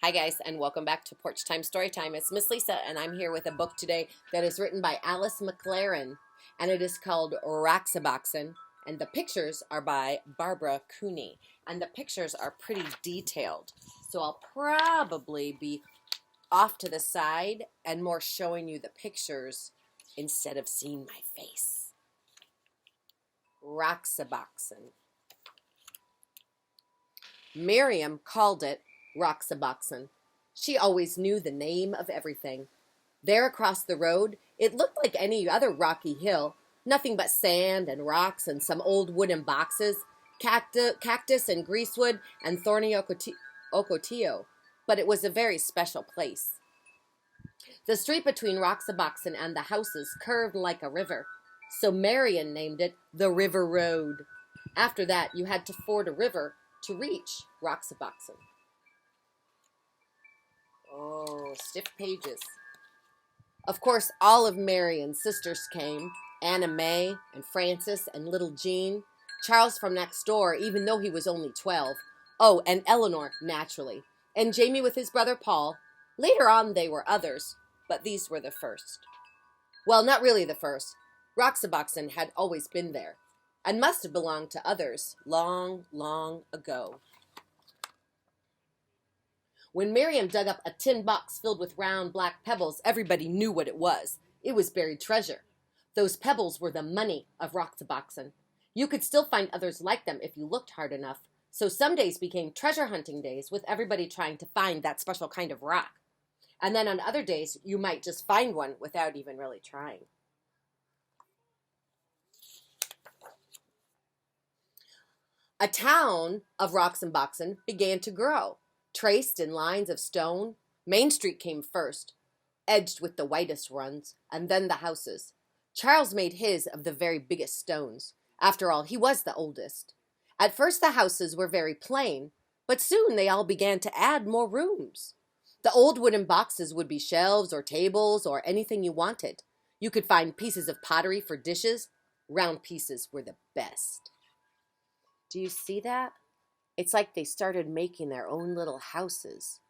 Hi guys, and welcome back to Porch Time Storytime. It's Miss Lisa, and I'm here with a book today that is written by Alice McLaren, and it is called ROXABOXEN, and the pictures are by Barbara Cooney, and the pictures are pretty detailed. So I'll probably be off to the side and more showing you the pictures instead of seeing my face. ROXABOXEN. Miriam called it ROXABOXEN. She always knew the name of everything. There across the road, it looked like any other rocky hill, nothing but sand and rocks and some old wooden boxes, cactus and greasewood and thorny ocotillo. But it was a very special place. The street between ROXABOXEN and the houses curved like a river, so Marion named it the River Road. After that, you had to ford a river to reach ROXABOXEN. Oh, stiff pages. Of course, all of Marion's sisters came, Anna May and Frances and little Jean, Charles from next door, even though he was only 12. Oh, and Eleanor, naturally, and Jamie with his brother Paul. Later on there were others, but these were the first. Well, not really the first. ROXABOXEN had always been there, and must have belonged to others long, long ago. When Miriam dug up a tin box filled with round black pebbles, everybody knew what it was. It was buried treasure. Those pebbles were the money of ROXABOXEN. You could still find others like them if you looked hard enough. So some days became treasure hunting days with everybody trying to find that special kind of rock. And then on other days, you might just find one without even really trying. A town of ROXABOXEN began to grow. Traced in lines of stone, Main Street came first, edged with the whitest runs, and then the houses. Charles made his of the very biggest stones. After all, he was the oldest. At first the houses were very plain, but soon they all began to add more rooms. The old wooden boxes would be shelves or tables or anything you wanted. You could find pieces of pottery for dishes. Round pieces were the best. Do you see that? It's like they started making their own little houses,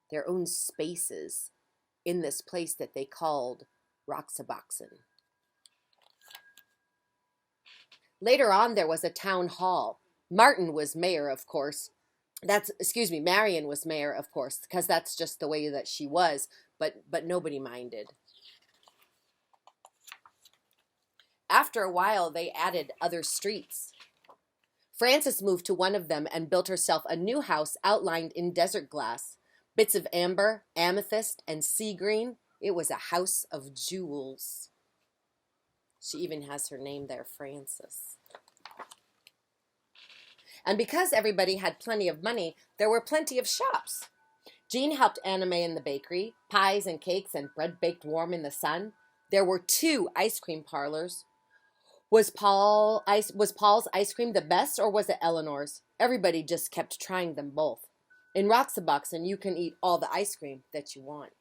their own spaces in this place that they called ROXABOXEN. Later on, there was a town hall. Marion was mayor, of course, because that's just the way that she was, but nobody minded. After a while, they added other streets. Frances moved to one of them and built herself a new house outlined in desert glass. Bits of amber, amethyst, and sea green. It was a house of jewels. She even has her name there, Frances. And because everybody had plenty of money, there were plenty of shops. Jean helped Anna May in the bakery, pies and cakes and bread baked warm in the sun. There were 2 ice cream parlors. Was Paul's ice cream the best, or was it Eleanor's? Everybody just kept trying them both. In ROXABOXEN, you can eat all the ice cream that you want.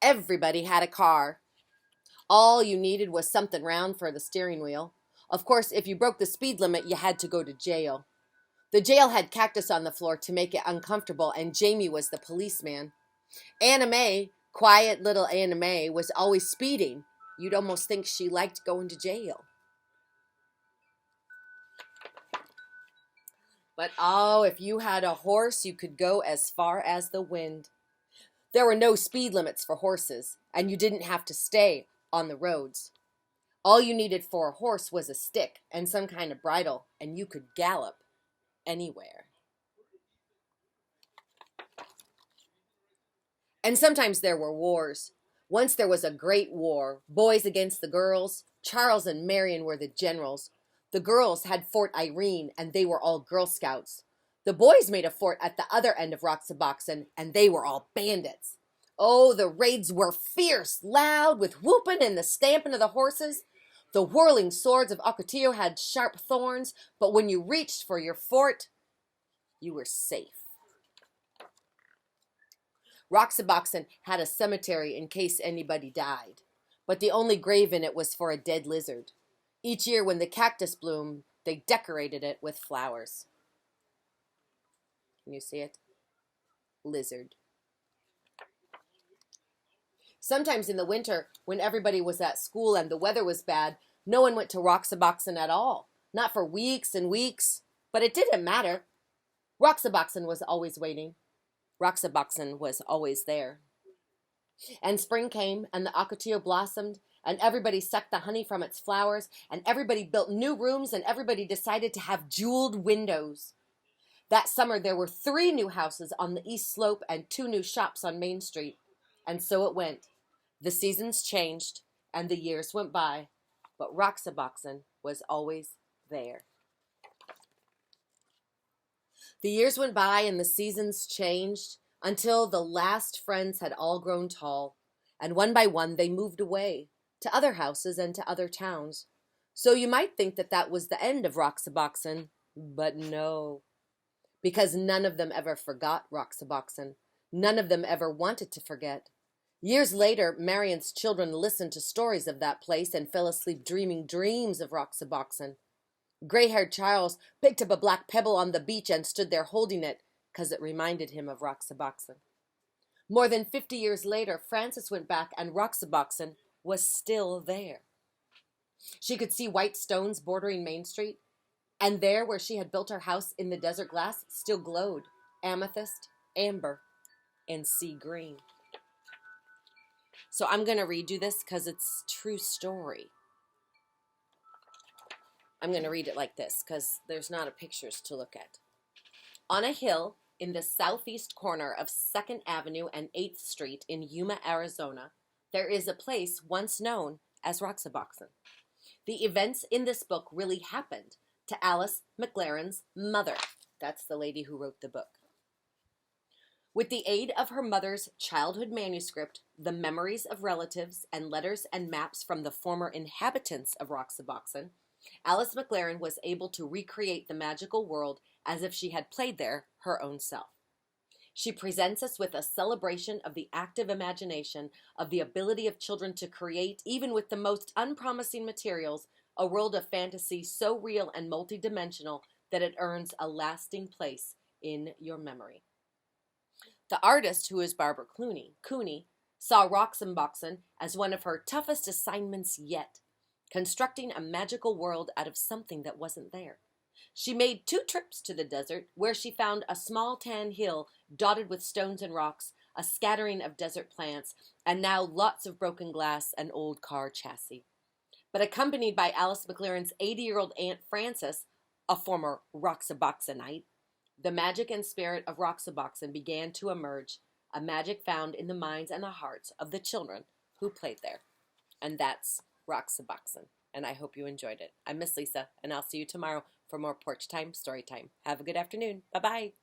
Everybody had a car. All you needed was something round for the steering wheel. Of course, if you broke the speed limit, you had to go to jail. The jail had cactus on the floor to make it uncomfortable, and Jamie was the policeman. Anna May, quiet little Anna May, was always speeding. You'd almost think she liked going to jail. But oh, if you had a horse, you could go as far as the wind. There were no speed limits for horses, and you didn't have to stay on the roads. All you needed for a horse was a stick and some kind of bridle, and you could gallop anywhere. And sometimes there were wars. Once there was a great war, boys against the girls. Charles and Marion were the generals. The girls had Fort Irene, and they were all Girl Scouts. The boys made a fort at the other end of ROXABOXEN, and they were all bandits. Oh, the raids were fierce, loud, with whooping and the stamping of the horses. The whirling swords of ocotillo had sharp thorns, but when you reached for your fort, you were safe. ROXABOXEN had a cemetery in case anybody died, but the only grave in it was for a dead lizard. Each year when the cactus bloomed, they decorated it with flowers. Can you see it? Lizard. Sometimes in the winter, when everybody was at school and the weather was bad, no one went to ROXABOXEN at all. Not for weeks and weeks. But it didn't matter. ROXABOXEN was always waiting. ROXABOXEN was always there. And spring came, and the ocotillo blossomed, and everybody sucked the honey from its flowers, and everybody built new rooms, and everybody decided to have jeweled windows. That summer, there were 3 new houses on the east slope and 2 new shops on Main Street. And so it went. The seasons changed, and the years went by, but ROXABOXEN was always there. The years went by, and the seasons changed, until the last friends had all grown tall, and one by one they moved away to other houses and to other towns. So you might think that that was the end of ROXABOXEN, but no, because none of them ever forgot ROXABOXEN. None of them ever wanted to forget. Years later, Marion's children listened to stories of that place and fell asleep dreaming dreams of ROXABOXEN. Gray-haired Charles picked up a black pebble on the beach and stood there holding it, because it reminded him of ROXABOXEN. More than 50 years later, Frances went back, and ROXABOXEN was still there. She could see white stones bordering Main Street, and there where she had built her house in the desert glass still glowed amethyst, amber, and sea green. So I'm going to read you this because it's a true story. I'm going to read it like this because there's not a pictures to look at. On a hill in the southeast corner of 2nd Avenue and 8th Street in Yuma, Arizona, there is a place once known as ROXABOXEN. The events in this book really happened to Alice McLaren's mother. That's the lady who wrote the book. With the aid of her mother's childhood manuscript, the memories of relatives, and letters and maps from the former inhabitants of ROXABOXEN, Alice McLaren was able to recreate the magical world as if she had played there her own self. She presents us with a celebration of the active imagination, of the ability of children to create, even with the most unpromising materials, a world of fantasy so real and multidimensional that it earns a lasting place in your memory. The artist, who is Barbara Cooney, saw ROXABOXEN as one of her toughest assignments yet, constructing a magical world out of something that wasn't there. She made 2 trips to the desert, where she found a small tan hill dotted with stones and rocks, a scattering of desert plants, and now lots of broken glass and old car chassis. But accompanied by Alice McLaren's 80-year-old Aunt Frances, a former ROXABOXENite, the magic and spirit of ROXABOXEN began to emerge, a magic found in the minds and the hearts of the children who played there. And that's ROXABOXEN, and I hope you enjoyed it. I'm Miss Lisa, and I'll see you tomorrow for more Porch Time Story Time. Have a good afternoon. Bye-bye.